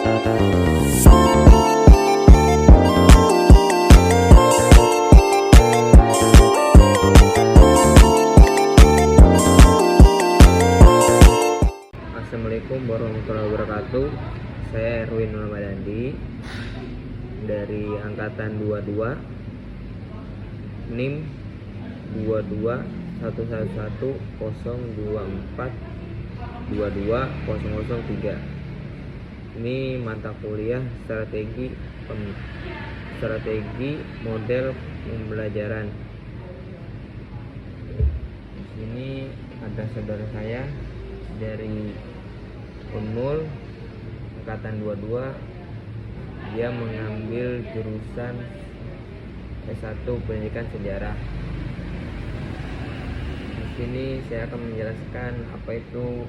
Assalamualaikum warahmatullahi wabarakatuh. Saya Erwin Ramadandi dari angkatan 22, NIM 221111024220003. Ini mata kuliah strategi model pembelajaran. Di sini ada saudara saya dari Unmul angkatan 22, dia mengambil jurusan S1 Pendidikan Sejarah. Di sini saya akan menjelaskan apa itu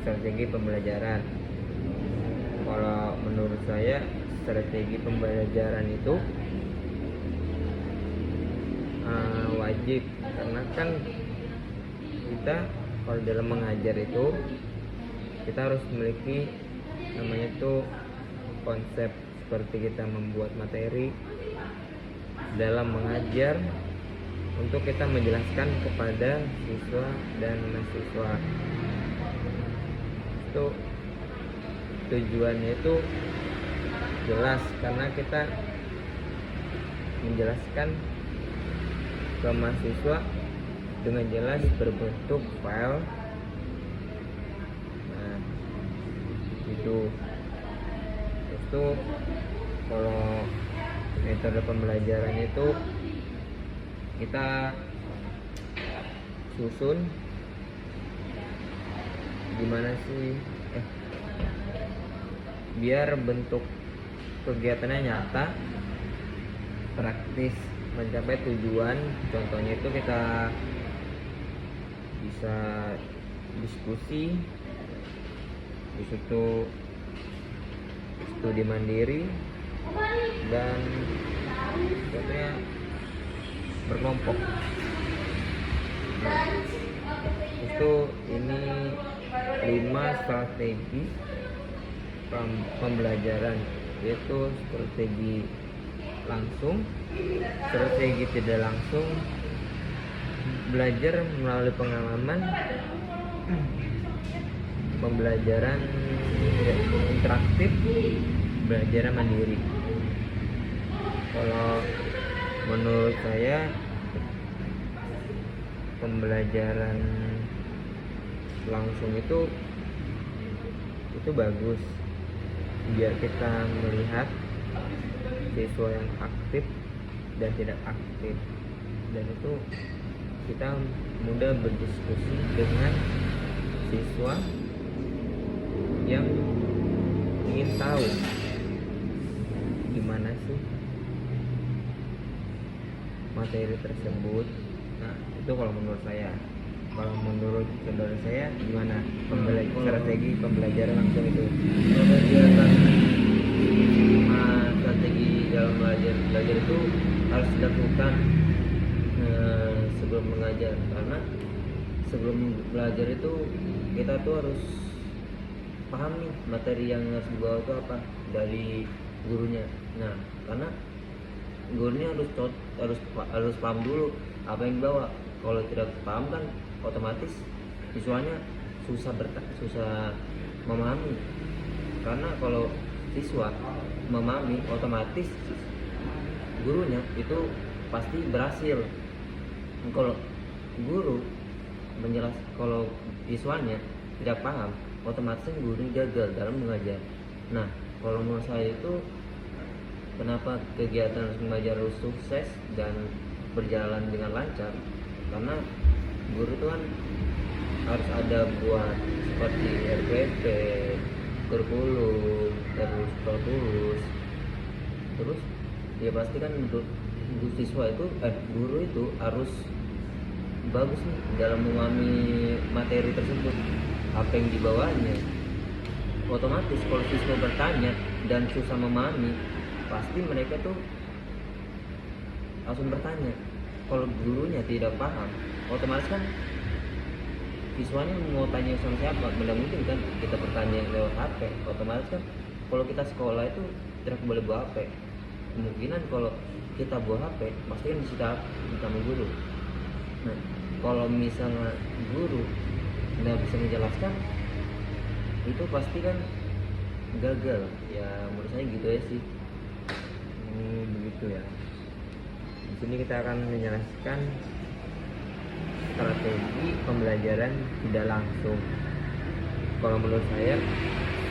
strategi pembelajaran. Kalau menurut saya strategi pembelajaran itu wajib, karena kan kita kalau dalam mengajar itu kita harus memiliki namanya itu konsep, seperti kita membuat materi dalam mengajar untuk kita menjelaskan kepada siswa dan mahasiswa. Itu tujuannya itu jelas, karena kita menjelaskan ke mahasiswa dengan jelas berbentuk file. Nah, itu terus tuh kalau metode pembelajaran itu kita susun gimana sih biar bentuk kegiatannya nyata, praktis, mencapai tujuan. Contohnya itu kita bisa diskusi, di situ studi mandiri, dan contohnya berkelompok. Nah, itu ini 5 strategi pembelajaran, yaitu strategi langsung, strategi tidak langsung, belajar melalui pengalaman, pembelajaran interaktif, belajar mandiri. Kalau menurut saya pembelajaran langsung itu bagus, biar kita melihat siswa yang aktif dan tidak aktif, dan itu kita mudah berdiskusi dengan siswa yang ingin tahu gimana sih materi tersebut. Nah, itu kalau menurut saya. Kalau menurut saudara saya gimana strategi pembelajaran langsung itu? Strategi dalam belajar itu harus dilakukan sebelum mengajar, karena sebelum belajar itu kita tuh harus pahami materi yang harus dibawa itu apa dari gurunya. Nah, karena gurunya harus paham dulu apa yang dibawa. Kalau tidak paham kan otomatis siswanya susah memahami, karena kalau siswa memahami otomatis gurunya itu pasti berhasil. Kalau guru kalau siswanya tidak paham, otomatis guru gagal dalam mengajar. Nah, kalau menurut saya itu kenapa kegiatan mengajar harus sukses dan berjalan dengan lancar, karena guru itu kan harus ada buat seperti RPP, kurikulum, terus ya pasti kan untuk siswa itu guru itu harus bagus nih dalam memahami materi tersebut, apa yang dibawanya. Otomatis kalau siswa bertanya dan susah memahami, pasti mereka tuh langsung bertanya. Kalau gurunya tidak paham, otomatis kan siswanya mau tanya sama siapa? Tidak mungkin kan kita bertanya lewat HP. Otomatis kan kalau kita sekolah itu tidak boleh bawa HP. Kemungkinan kalau kita bawa HP pasti kan disita sama guru. Nah, kalau misalnya guru nggak bisa menjelaskan, itu pasti kan gagal. Ya menurut saya gitu ya sih. Begitu ya. Di sini kita akan menjelaskan strategi pembelajaran tidak langsung. Kalau menurut saya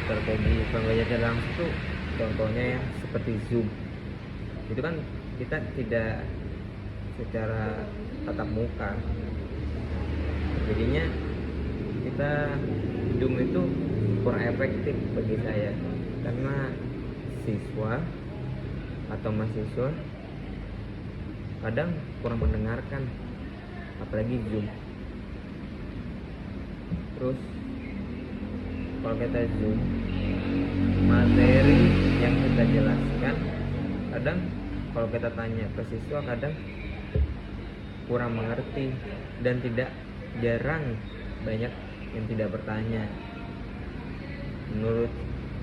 strategi pembelajaran tidak langsung itu contohnya ya seperti Zoom. Itu kan kita tidak secara tatap muka, jadinya kita Zoom itu kurang efektif bagi saya karena siswa atau mahasiswa kadang kurang mendengarkan, apalagi Zoom. Terus kalau kita Zoom, materi yang kita jelaskan kadang kalau kita tanya ke siswa kadang kurang mengerti dan jarang banyak yang tidak bertanya. Menurut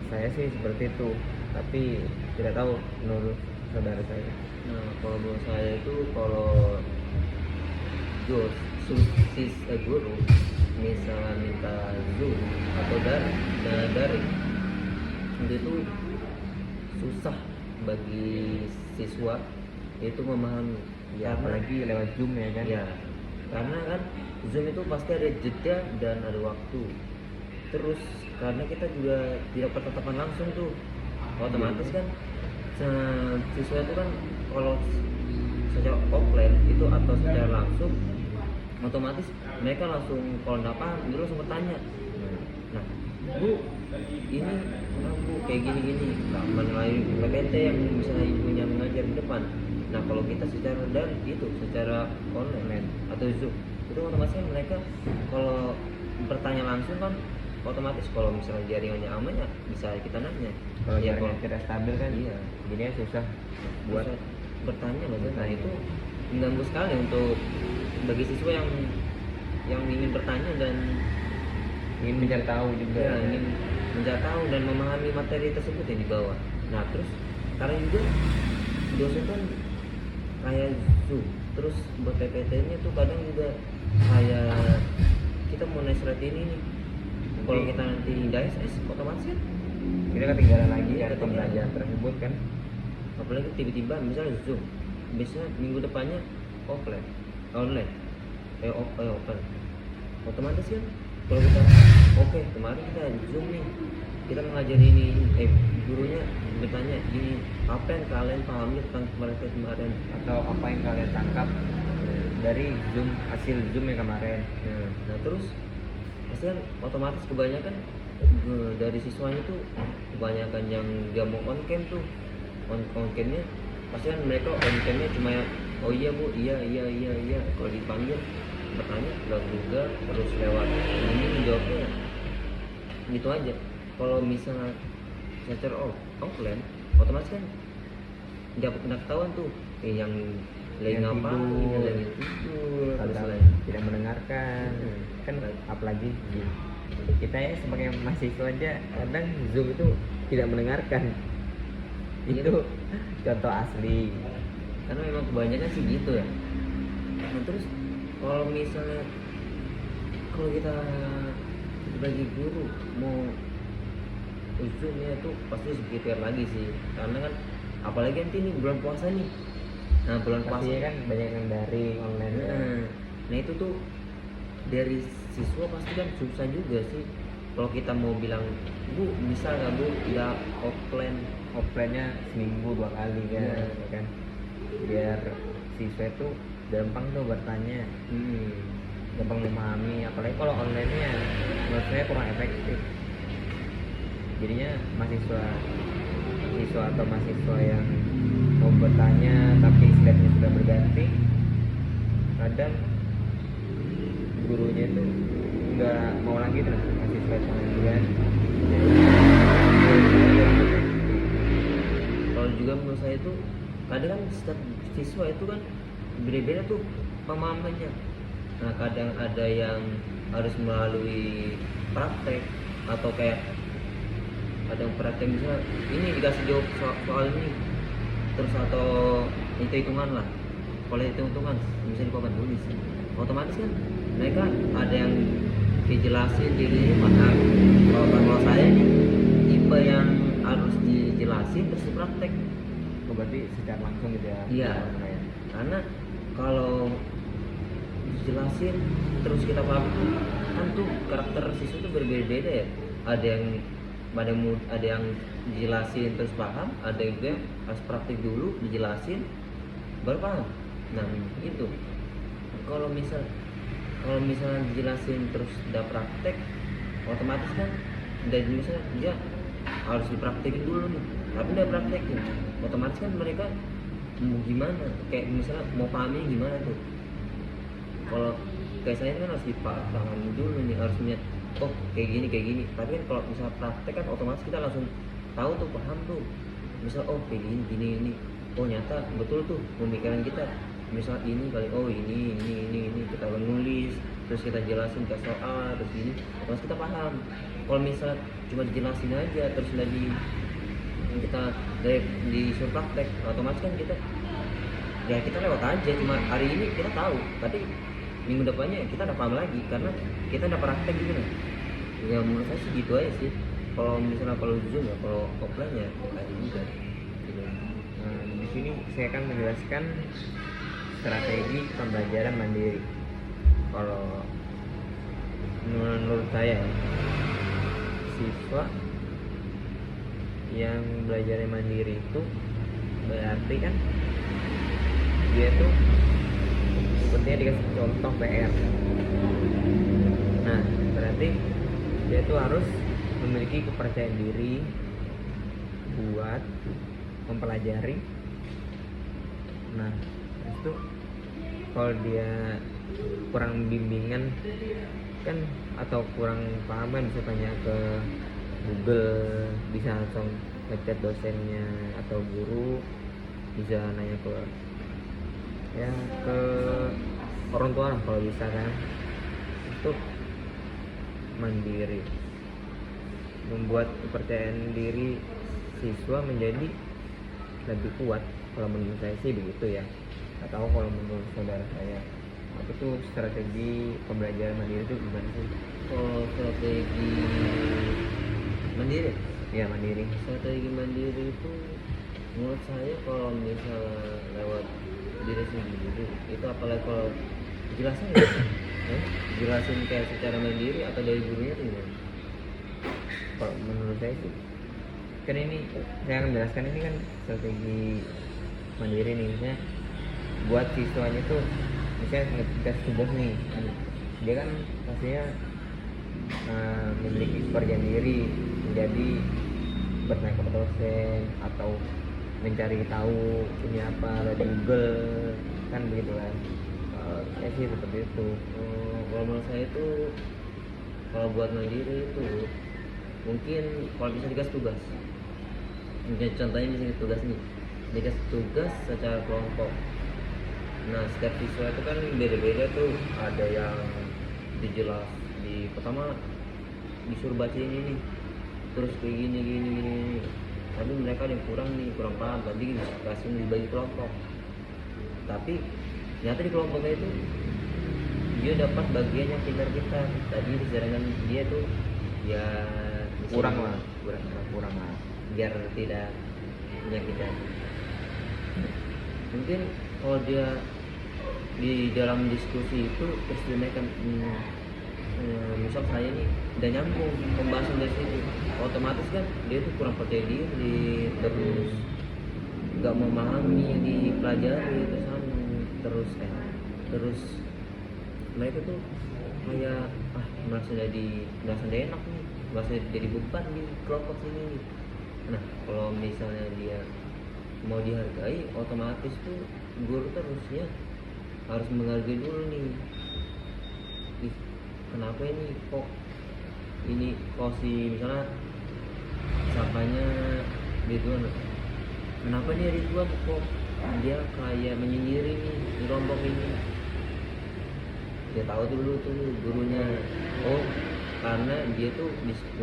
saya sih seperti itu, tapi tidak tahu menurut saudara saya. Nah, kalau menurut saya itu kalau guru misalnya minta Zoom atau daring, itu susah bagi siswa itu memahami. Ya, apalagi lewat Zoom ya kan. Ya, karena kan Zoom itu pasti ada jeda dan ada waktu. Terus karena kita juga tidak bertatapan langsung tuh, otomatis kan siswa itu kan kalau secara offline itu atau secara langsung, otomatis mereka langsung kalau nggak paham dia langsung bertanya. Nah, Bu, ini kenapa Bu kayak gini-gini? Nah, melalui PPT yang misalnya ibunya mengajar di depan. Nah, kalau kita secara secara online atau Zoom itu otomatis kan mereka kalau bertanya langsung kan otomatis kalau misalnya jaringannya aman ya bisa kita nanya. Kalau Ya, jaringan tidak stabil kan, iya, jadinya susah buat bisa bertanya loh. Nah, itu mengganggu sekali untuk bagi siswa yang ingin bertanya dan ingin mencari tahu juga. ya, ingin mencari tahu dan memahami materi tersebut yang dibawa. Nah, terus sekarang juga dosen kan kayak Zoom, terus buat PPT-nya tuh kadang juga kayak kita mau naik slide ini nih. Kalau kita nanti nggak SS, otomatis kan kita ketinggalan lagi Iya, kan ketinggalan. pembelajaran tersebut kan. apalagi tiba-tiba misalnya Zoom, biasanya minggu depannya online, open, otomatis kan kalau kita oke kemarin kita Zoom nih, kita mengajari ini, gurunya bertanya gini, apa yang kalian pahami tentang kemarin Atau apa yang kalian tangkap dari Zoom, hasil Zoom yang kemarin. nah terus pasti kan otomatis kebanyakan dari siswanya tuh kebanyakan yang gak mau on cam tuh, on camnya pasti kan mereka on camnya cuma oh iya Bu, iya kalau dipanggil bertanya nggak juga terus lewat ini jawabnya gitu aja. Kalau misalnya secara offline otomatis kan nggak ketahuan tuh yang lagi Yang ngapain, tidur. yang lagi tidur, terus Atau lagi tidak mendengarkan kan, apalagi kita ya sebagai mahasiswa aja kadang Zoom itu tidak mendengarkan. Iya. Itu contoh asli. karena memang kebanyakan sih gitu ya. Nah, terus kalau misalnya kalau kita sebagai guru mau Zoomnya tuh pasti sekitar lagi sih, karena kan apalagi nanti ini bulan puasa nih. Nah, bulan puasa Pastinya kan banyak yang daring online. nah itu tuh dari siswa pasti kan susah juga sih kalau kita mau bilang Bu bisa nggak Bu ya Offline-nya seminggu 2 kali kan, Iya. ya kan, biar siswa itu gampang tuh bertanya, gampang memahami. Apalagi kalau online-nya menurut saya kurang efektif, jadinya siswa atau mahasiswa yang mau bertanya tapi slide-nya sudah berganti, kadang gurunya itu nggak mau lagi tuh ngasih slide yang berganti. Kalau juga menurut saya itu kadang kan setiap siswa itu kan beda-beda tuh pemahamannya. Nah, kadang ada yang harus melalui praktek atau kayak ada yang praktek misalnya ini dikasih jawab soal ini terus atau hitungan lah, kalau hitungan bisa di papan tulis, otomatis kan mereka ada yang dijelasin dirinya paham. Kalau saya nih tipe yang harus dijelasin terus dipraktek. Oh, berarti secara langsung gitu ya? Iya, Ya. karena kalau dijelasin terus kita paham kan tuh karakter siswa tuh berbeda-beda ya. Ada yang dijelasin terus paham, ada juga yang harus praktik dulu dijelasin baru paham. Nah itu kalau misalnya dijelasin terus udah praktek, otomatis kan dari misalnya dia harus dipraktekin dulu nih, tapi udah praktekin otomatis kan mereka mau gimana, kayak misalnya mau pahami gimana tuh. Kalau kayak saya kan harus dipahami dulu nih, harus lihat oh kayak gini, tapi kan kalau misalnya praktek kan otomatis kita langsung tahu tuh, paham tuh, misal oh kayak gini, oh nyata betul tuh pemikiran kita, misal ini kali, oh ini kita akan nulis terus kita jelasin ke soal terus gini, terus kita paham. Kalau misal cuma dijelasin aja terus lagi kita dari disuruh praktek, otomatis kan kita lewat aja, cuma hari ini kita tahu tapi minggu depannya kita udah paham lagi karena kita udah praktek gitu kan. Ya menurut saya sih gitu aja sih. Kalau misalnya kalau Zoom ya, kalau offline ya kayak juga gitu. Nah, di sini saya akan menjelaskan strategi pembelajaran mandiri. Kalau menurut saya, siswa yang belajar mandiri itu berarti kan dia tuh sepertinya dikasih contoh PR. Nah, berarti dia tuh harus memiliki kepercayaan diri buat mempelajari. Nah, itu kalau dia kurang bimbingan kan atau kurang paham kan bisa tanya ke Google, bisa langsung ngechat dosennya atau guru, bisa nanya ke orang tua lah kalau bisa kan. Itu mandiri, membuat kepercayaan diri siswa menjadi lebih kuat. Kalau menurut saya sih begitu ya. Nggak tahu kalau menurut saudara saya, apa tuh strategi pembelajaran mandiri itu gimana sih? Kalau strategi mandiri, Ya, mandiri. strategi mandiri itu menurut saya kalau misalnya lewat diri sendiri itu, apalagi kalau jelasin jelasin kayak secara mandiri atau dari gurunya tuh gimana? Kalau menurut saya sih, kan ini saya akan menjelaskan ini kan strategi mandiri nih, misalnya buat siswanya tuh misalnya ngegas tugas nih, dia kan pastinya memiliki kepercayaan diri, menjadi bertanya kepada dosen atau mencari tahu ini apa dari Google, kan begitu kan. Saya sih seperti itu. Kalau menurut saya itu kalau buat mandiri itu mungkin kalau bisa dikasih tugas, mungkin contohnya misalnya tugas nih, dikasih tugas secara kelompok. Nah setiap siswa itu kan beda-beda tuh, ada yang dijelas di pertama disuruh baca ini nih, terus kayak gini, tapi mereka ada yang kurang paham, tadi dikasih dibagi kelompok, tapi ternyata di kelompoknya itu dia dapat bagian yang pintar kita, tadi sedangkan dia tuh ya kurang lah biar tidak menyakitkan. Mungkin kalau dia di dalam diskusi itu terus dinaikkan misal saya nih udah nyambung pembahasan dari situ, otomatis kan dia tuh kurang percaya diri, terus nggak memahami yang dipelajari, terus mereka tuh kayak merasa enak nih, merasa jadi beban di kelompok sini nih. Nah kalau misalnya dia mau dihargai, otomatis tuh guru terusnya harus menghargai dulu nih. Kenapa ini kok si misalnya siapanya Ridwan, kenapa dia Ridwan kok dia kayak menyindir nih di kelompok ini? Dia tahu dulu tuh gurunya, oh karena dia tuh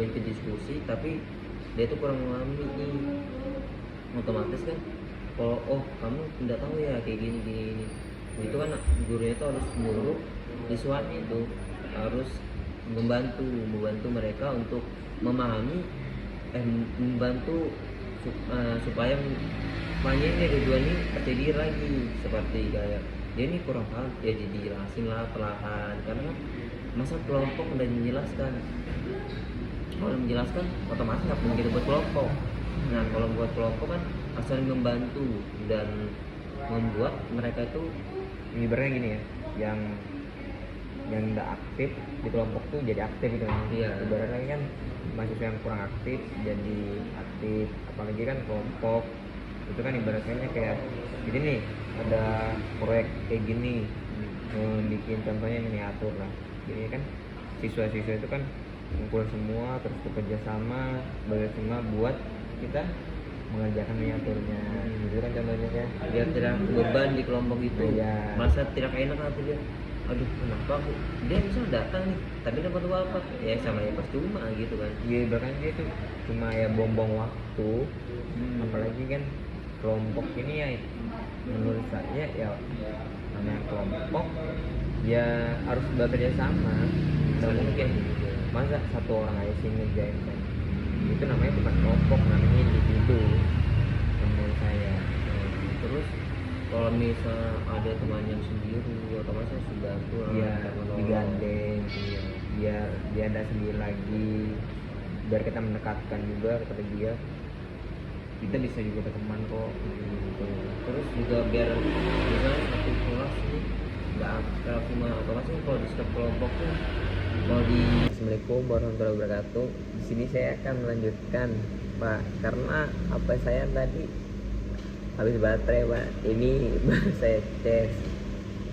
ikut diskusi tapi dia tuh kurang memahami nih, otomatis kan kalau oh kamu tidak tahu ya kayak gini gini, itu kan gurunya tuh harus nyuruh siswanya itu harus membantu mereka untuk memahami, membantu supaya makanya ini Ridwan ini percaya diri lagi, seperti kayak dia ini kurang paham ya jadi dijelasin lah perlahan, karena kan masa kelompok udah menjelaskan, kalau menjelaskan otomatis nggak mungkin buat kelompok. Nah kalau buat kelompok kan asal membantu dan membuat mereka itu ibaratnya gini ya, yang nggak aktif di kelompok tuh jadi aktif gitu kan. Iya. Ibaratnya kan mahasiswa yang kurang aktif jadi aktif, apalagi kan kelompok itu kan ibaratnya kayak gini nih, ada proyek kayak gini, bikin contohnya miniatur lah, jadi kan siswa-siswa itu kan ngumpul semua terus bekerja sama buat kita mengerjakan miniaturnya, gitu kan contohnya ya. biar tidak beban di kelompok itu. Iya. Merasa tidak enak nanti dia, aduh kenapa aku, dia bisa datang nih tapi dapat apa ya sama ya percuma gitu kan. Iya, bahkan dia tuh cuma ya buang waktu. Apalagi kan kelompok ini ya menurut saya ya namanya kelompok ya harus bekerja sama. Nggak mungkin masa satu orang aja sih ngerjain kan, itu namanya bukan kelompok, namanya individu menurut saya. Terus kalau misal ada teman yang sendiri otomatis harus bantu lah, Iya, menolong. digandeng. Iya. Biar dia ada sendiri lagi, biar kita mendekatkan juga kepada dia, kita bisa juga berteman kok gitu. Terus juga biar misalnya satu kelas ini nggak akrab semua, otomatis kalau di setiap kelompok tuh kalau di Assalamualaikum warahmatullahi wabarakatuh. Di sini saya akan melanjutkan Pak, karena apa saya tadi habis baterai Pak. Ini baru saya tes.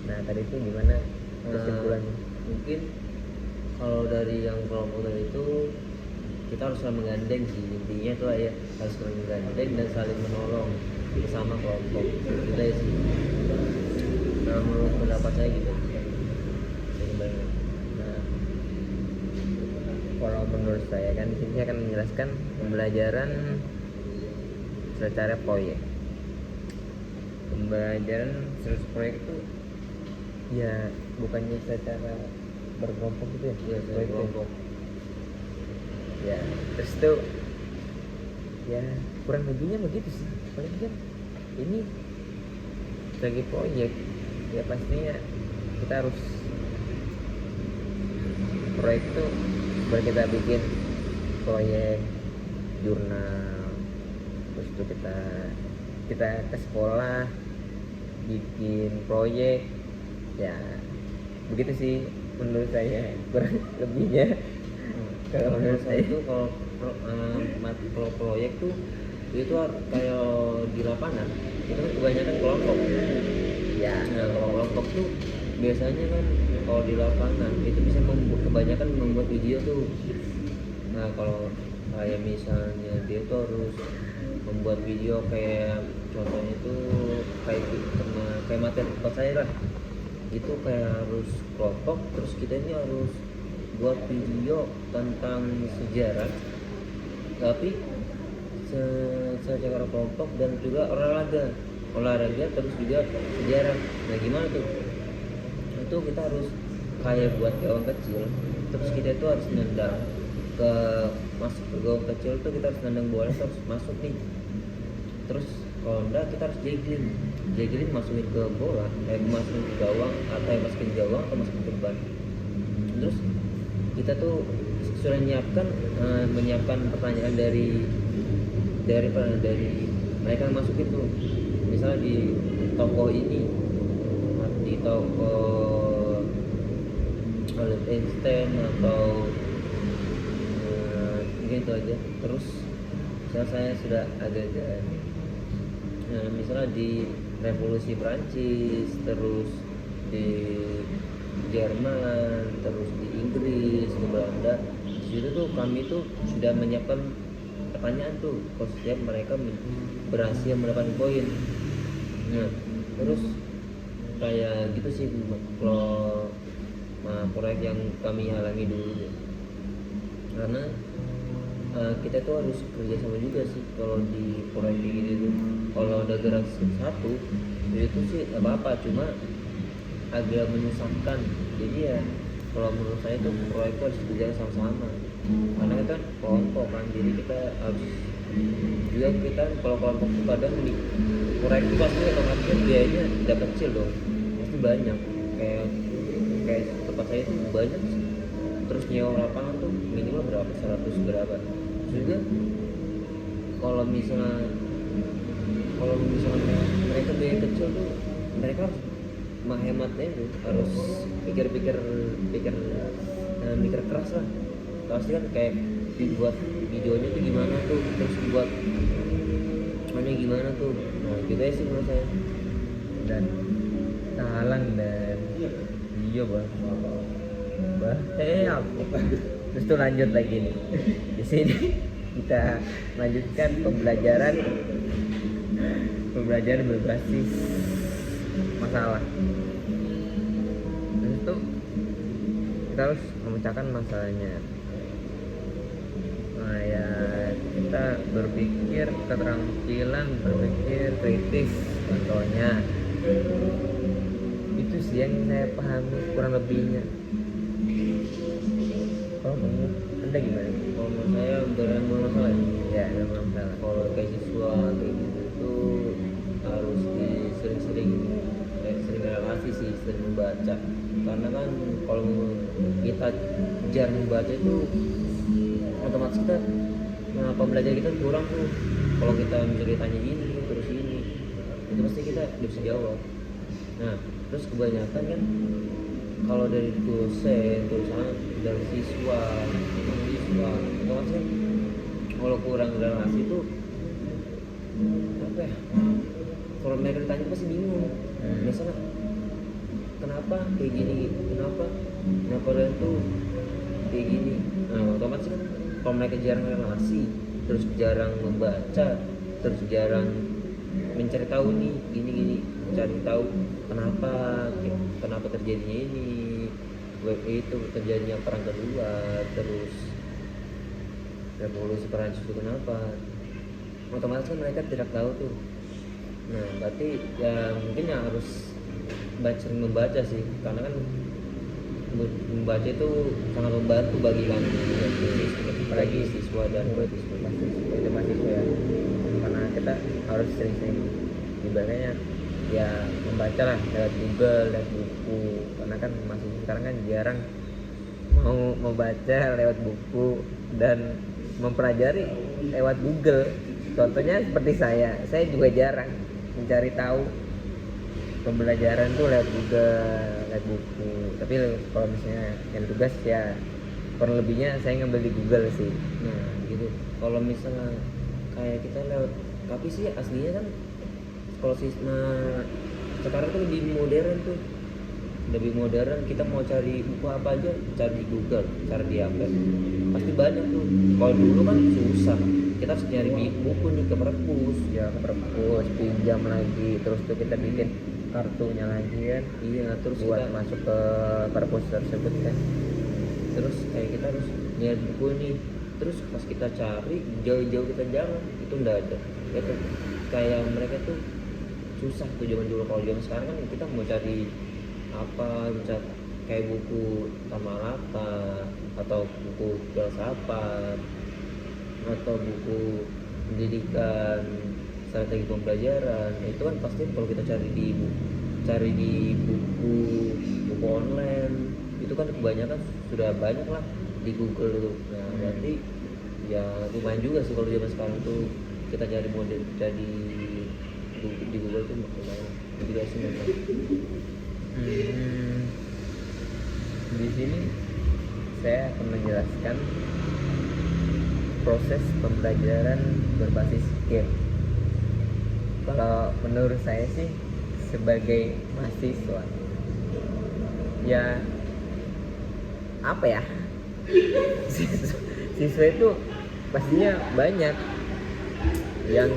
Nah tadi itu gimana kesimpulannya? mungkin kalau dari yang kelompok tadi itu kita harus saling menggandeng sih, intinya tuh ya harus saling menggandeng dan saling menolong bersama kelompok kita ya sih. Nah menurut pendapat saya gitu. Nah, kalau menurut saya kan di sini saya akan menjelaskan pembelajaran secara proyek. Pembelajaran secara proyek itu ya bukannya secara berkelompok gitu ya, Ya, proyek itu. kelompok. Ya terus tuh ya kurang lebihnya begitu sih. Paling kan ini sebagai proyek ya pastinya kita harus proyek tuh baru kita bikin proyek jurnal, terus tuh kita ke sekolah bikin proyek ya begitu sih menurut saya kurang lebihnya. Kalau menurut saya itu kalau proyek tuh itu kayak di lapangan itu kan kebanyakan kelompok. ya Nah kalau kelompok tuh biasanya kan kalau di lapangan itu bisa kebanyakan membuat video tuh. Nah kalau kayak misalnya dia tuh harus membuat video kayak contohnya itu kayak materi tempat saya lah, itu kayak harus kelompok, terus kita ini harus buat video tentang sejarah tapi secara kelompok dan juga olahraga terus juga sejarah. Nah gimana tuh, itu kita harus kayak buat gawang kecil, terus kita itu harus nendang ke masuk ke gawang kecil tuh, kita harus nendang bola terus masuk nih, terus kalau enggak kita harus jeglin masukin ke bola, masukin ke gawang atau masukin ke gawang atau masukin ke ban. Terus kita tuh sudah menyiapkan pertanyaan dari mereka yang masukin tuh, misalnya di toko ini, di toko Albert Einstein atau gitu aja. Terus saya sudah agak misalnya di revolusi Prancis, terus di Jerman, terus di Inggris, di Belanda. Di situ tuh kami tuh sudah menyiapkan pertanyaan tuh kalau setiap mereka berhasil mendapatkan poin. Nah, terus kayak gitu sih kalau proyek yang kami halangi dulu. Karena kita tuh harus kerja sama juga sih kalau di proyek kayak gitu tuh. Kalau ada gerak satu itu sih nggak apa-apa, cuma agak menyesatkan. Jadi ya kalau menurut saya tuh proyek itu harus dikerjakan sama-sama, karena kita kan kelompok kan, jadi kita harus juga kita kalau kelompok tuh kadang di proyek itu pasti otomatis kan biayanya tidak kecil dong, pasti banyak. kayak kayak tempat saya tuh banyak sih. Terus nyewa lapangan tuh minimal berapa, 100 berapa. Terus juga kalau misalnya mereka biaya kecil tuh, mereka harus menghematnya tuh, harus pikir keras lah. Pasti kan kayak dibuat videonya tuh gimana tuh, terus dibuat mana gimana tuh. Nah gitu ya sih menurut saya. Dan talang dan iya bah aku terus tuh lanjut lagi nih di sini kita lanjutkan pembelajaran berbasis masalah. Terus tuh kita harus memecahkan masalahnya. Nah ya kita berpikir, keterampilan berpikir kritis contohnya. Itu sih yang saya pahami kurang lebihnya. Kalau menurut Anda gimana? Kalau menurut saya benar masalah Ya, ada masalah. kalau kayak siswa kayak gitu tuh harus sering relasi sih, sering membaca. Karena kan kalau kita jarang membaca itu otomatis kita pembelajaran kita kurang tuh. Kalau kita ditanya ini terus ini, itu pasti kita bisa jawab. Nah terus kebanyakan kan kalau dari dosen, terus dari siswa otomatis kan kalau kurang relasi itu apa ya, kalau mereka ditanya pasti bingung. Biasanya kenapa kayak gini, kenapa kalian tuh kayak gini. Nah otomatis kan kalau mereka jarang relasi, terus jarang membaca, terus jarang mencari tahu nih gini cari tahu kenapa terjadinya ini, itu terjadinya perang kedua, terus revolusi Perancis itu kenapa, otomatis kan mereka tidak tahu tuh. Nah berarti ya mungkin yang harus membaca sih, karena kan membaca itu sangat membantu bagi kami apalagi siswa dan mahasiswa Itu mahasiswa ya, karena kita harus sering-sering ibaratnya ya membaca lah lewat Google, lewat buku, karena kan masih sekarang kan jarang mau membaca lewat buku dan mempelajari lewat Google. Contohnya seperti saya juga jarang mencari tahu pembelajaran tuh lewat Google, lewat buku. Tapi kalau misalnya yang tugas ya kurang lebihnya saya ngambil di Google sih. Nah gitu. Kalau misalnya kayak kita lewat, tapi sih aslinya kan kalau sekarang tuh lebih modern, kita mau cari buku apa aja cari di Google, cari di HP pasti banyak tuh. Kalau dulu kan susah, kita harus nyari buku nih ke perpus, pinjam lagi, terus tuh kita bikin kartunya lagi kan. Iya terus buat kita masuk ke perpus tersebut kan. terus kayak kita harus nyari buku nih, terus pas kita cari jauh-jauh kita jalan itu enggak ada ya tuh. Kayak mereka tuh susah tuh zaman dulu. Kalau zaman sekarang kan kita mau cari apa, kayak buku Tamalata atau buku filsafat atau buku pendidikan, strategi pembelajaran, itu kan pasti kalau kita cari di buku online itu kan kebanyakan sudah banyak lah di Google itu. Nah berarti ya lumayan juga sih kalau zaman sekarang tuh kita cari model di Google tuh lumayan juga sih memang. Di sini saya akan menjelaskan proses pembelajaran berbasis game. Kalau menurut saya sih sebagai mahasiswa ya apa ya, siswa itu pastinya banyak yang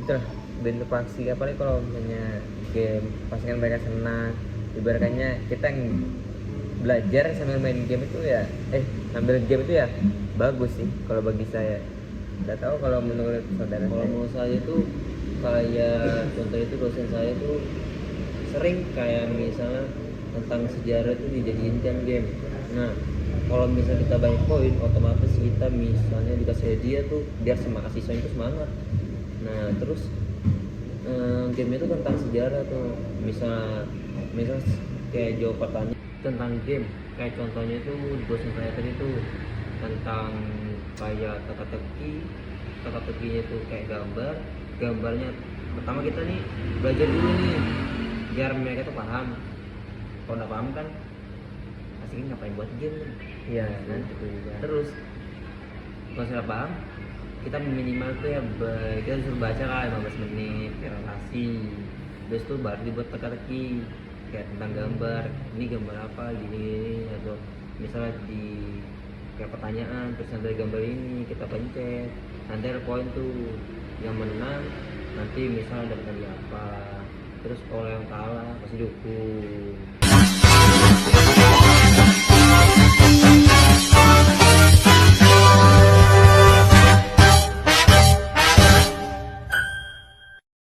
itulah berinteraksi, apalagi kalau misalnya game pasti kan mereka senang ibaratnya kita belajar sambil main game itu ya sambil game itu ya bagus sih kalau bagi saya. Nggak tahu kalau menurut saudara Kalau saya. menurut saya itu kayak contoh itu dosen saya tuh sering kayak misalnya tentang sejarah itu dijadiin kan game. Nah, kalau misalnya kita banyak poin, otomatis kita misalnya dikasih hadiah tuh biar mahasiswa itu semangat. Nah, terus game itu tentang sejarah tuh. Misal kayak jawab pertanyaan tentang game. Kayak contohnya itu dosen saya tadi tuh tentang kayak teka-tekinya itu kayak gambarnya pertama kita nih belajar dulu nih biar mereka tuh paham. Kalau nggak paham kan asiknya ngapain buat game kan? Iya Nah, itu juga. terus kalau sudah paham kita minimal tuh ya kita suruh baca lah 15 menit relasi, terus tuh baru dibuat teka-teki kayak tentang gambar, ini gambar apa gini, atau misalnya di kayak pertanyaan terus nanti dari gambar ini kita pencet, nanti ada poin tuh yang menang nanti misalnya dapat hadiah apa, terus kalau yang kalah pasti dihukum.